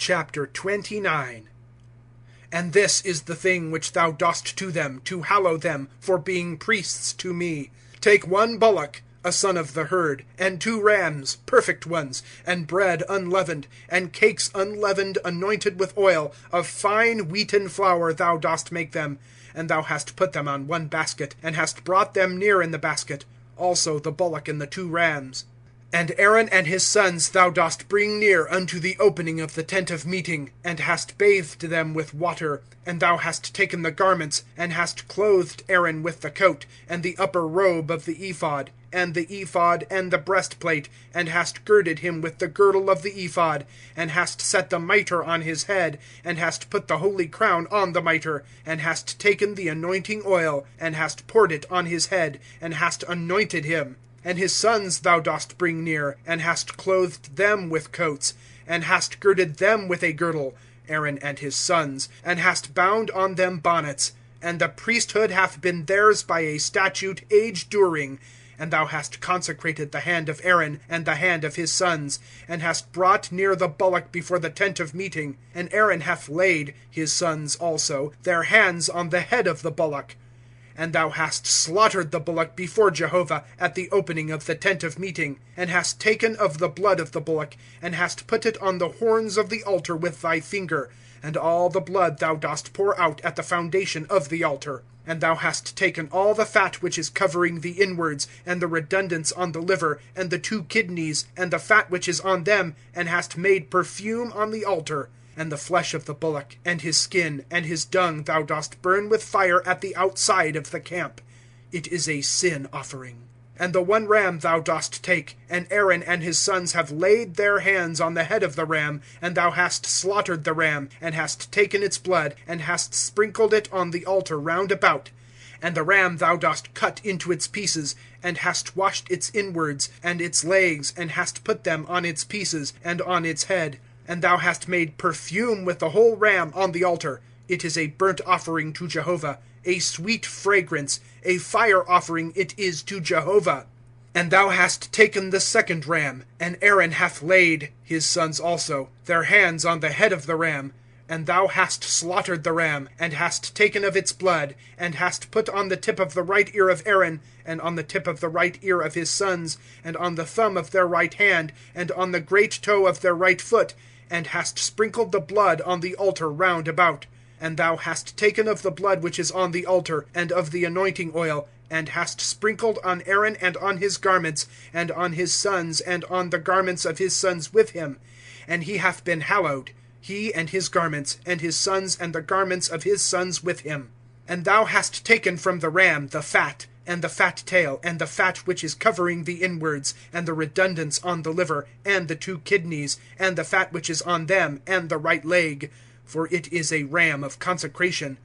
29. And this is the thing which thou dost to them, to hallow them, for being priests to me. Take 1 bullock, a son of the herd, and 2 rams, perfect ones, and bread unleavened, and cakes unleavened anointed with oil, of fine wheaten flour thou dost make them. And thou hast put them on 1 basket, and hast brought them near in the basket, also the bullock and the 2 rams. And Aaron and his sons thou dost bring near unto the opening of the tent of meeting, and hast bathed them with water. And thou hast taken the garments, and hast clothed Aaron with the coat, and the upper robe of the ephod, and the breastplate, and hast girded him with the girdle of the ephod, and hast set the mitre on his head, and hast put the holy crown on the mitre, and hast taken the anointing oil, and hast poured it on his head, and hast anointed him. And his sons thou dost bring near, and hast clothed them with coats, and hast girded them with a girdle, Aaron and his sons, and hast bound on them bonnets. And the priesthood hath been theirs by a statute age-during. And thou hast consecrated the hand of Aaron and the hand of his sons, and hast brought near the bullock before the tent of meeting. And Aaron hath laid, his sons also, their hands on the head of the bullock. And thou hast slaughtered the bullock before Jehovah at the opening of the tent of meeting, and hast taken of the blood of the bullock, and hast put it on the horns of the altar with thy finger. And all the blood thou dost pour out at the foundation of the altar. And thou hast taken all the fat which is covering the inwards, and the redundance on the liver, and the 2 kidneys, and the fat which is on them, and hast made perfume on the altar. And the flesh of the bullock, and his skin, and his dung thou dost burn with fire at the outside of the camp. It is a sin offering. And the 1 ram thou dost take, and Aaron and his sons have laid their hands on the head of the ram, and thou hast slaughtered the ram, and hast taken its blood, and hast sprinkled it on the altar round about. And the ram thou dost cut into its pieces, and hast washed its inwards, and its legs, and hast put them on its pieces, and on its head. And thou hast made perfume with the whole ram on the altar. It is a burnt offering to Jehovah, a sweet fragrance, a fire offering it is to Jehovah. And thou hast taken the 2nd ram, and Aaron hath laid, his sons also, their hands on the head of the ram. And thou hast slaughtered the ram, and hast taken of its blood, and hast put on the tip of the right ear of Aaron, and on the tip of the right ear of his sons, and on the thumb of their right hand, and on the great toe of their right foot, and hast sprinkled the blood on the altar round about. And thou hast taken of the blood which is on the altar, and of the anointing oil, and hast sprinkled on Aaron and on his garments, and on his sons, and on the garments of his sons with him. And he hath been hallowed, he and his garments, and his sons and the garments of his sons with him. And thou hast taken from the ram the fat, and the fat tail, and the fat which is covering the inwards, and the redundance on the liver, and the 2 kidneys, and the fat which is on them, and the right leg, for it is a ram of consecration.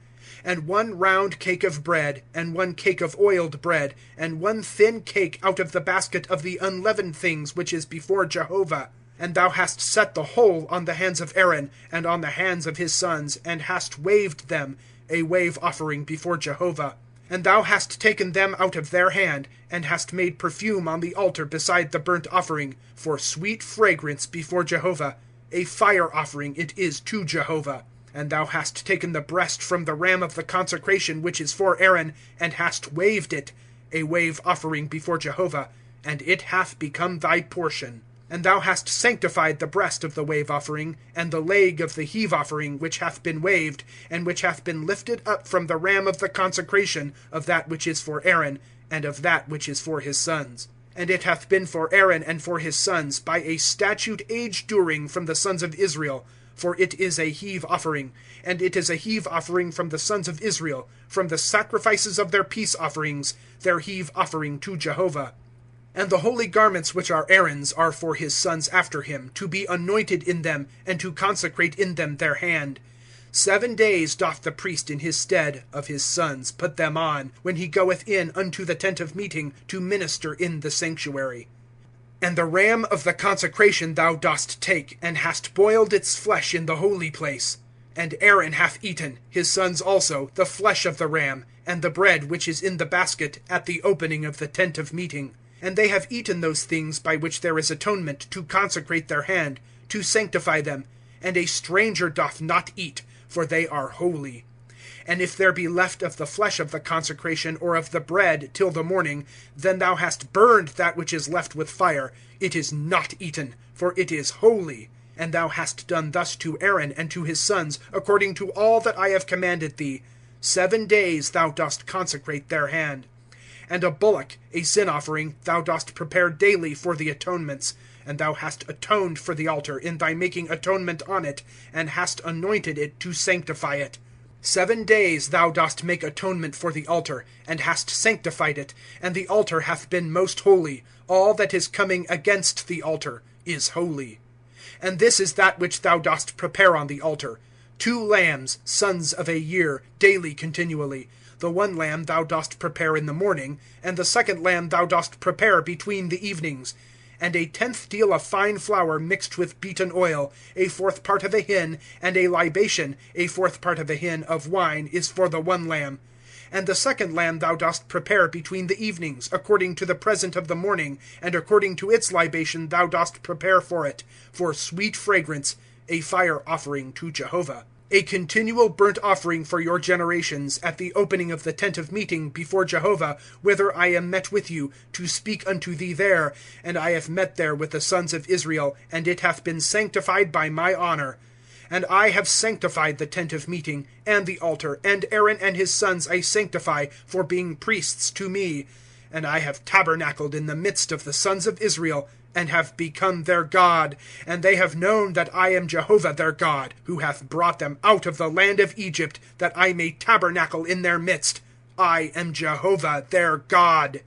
And 1 round cake of bread, and 1 cake of oiled bread, and 1 thin cake out of the basket of the unleavened things which is before Jehovah. And thou hast set the whole on the hands of Aaron, and on the hands of his sons, and hast waved them, a wave offering before Jehovah. And thou hast taken them out of their hand, and hast made perfume on the altar beside the burnt offering, for sweet fragrance before Jehovah. A fire offering it is to Jehovah. And thou hast taken the breast from the ram of the consecration which is for Aaron, and hast waved it, a wave offering before Jehovah, and it hath become thy portion. And thou hast sanctified the breast of the wave offering, and the leg of the heave offering which hath been waved, and which hath been lifted up from the ram of the consecration, of that which is for Aaron, and of that which is for his sons. And it hath been for Aaron and for his sons by a statute age-during from the sons of Israel, for it is a heave offering, and it is a heave offering from the sons of Israel, from the sacrifices of their peace offerings, their heave offering to Jehovah. And the holy garments which are Aaron's are for his sons after him, to be anointed in them, and to consecrate in them their hand. 7 days doth the priest in his stead of his sons put them on, when he goeth in unto the tent of meeting to minister in the sanctuary. And the ram of the consecration thou dost take, and hast boiled its flesh in the holy place. And Aaron hath eaten, his sons also, the flesh of the ram, and the bread which is in the basket at the opening of the tent of meeting. And they have eaten those things by which there is atonement, to consecrate their hand, to sanctify them, and a stranger doth not eat, for they are holy. And if there be left of the flesh of the consecration or of the bread till the morning, then thou hast burned that which is left with fire. It is not eaten, for it is holy. And thou hast done thus to Aaron and to his sons, according to all that I have commanded thee. 7 days thou dost consecrate their hand. And a bullock, a sin offering, thou dost prepare daily for the atonements. And thou hast atoned for the altar in thy making atonement on it, and hast anointed it to sanctify it. 7 days thou dost make atonement for the altar, and hast sanctified it, and the altar hath been most holy. All that is coming against the altar is holy. And this is that which thou dost prepare on the altar: 2 lambs, sons of a year, daily continually. The one lamb thou dost prepare in the morning, and the second lamb thou dost prepare between the evenings. And a 10th deal of fine flour mixed with beaten oil, a 4th part of a hin, and a libation, a 4th part of a hin, of wine, is for the one lamb. And the second lamb thou dost prepare between the evenings, according to the present of the morning, and according to its libation thou dost prepare for it, for sweet fragrance, a fire offering to Jehovah. A continual burnt offering for your generations, at the opening of the tent of meeting before Jehovah, whither I am met with you, to speak unto thee there. And I have met there with the sons of Israel, and it hath been sanctified by my honor. And I have sanctified the tent of meeting, and the altar, and Aaron and his sons I sanctify, for being priests to me. And I have tabernacled in the midst of the sons of Israel, and have become their God. And they have known that I am Jehovah their God, who hath brought them out of the land of Egypt, that I may tabernacle in their midst. I am Jehovah their God.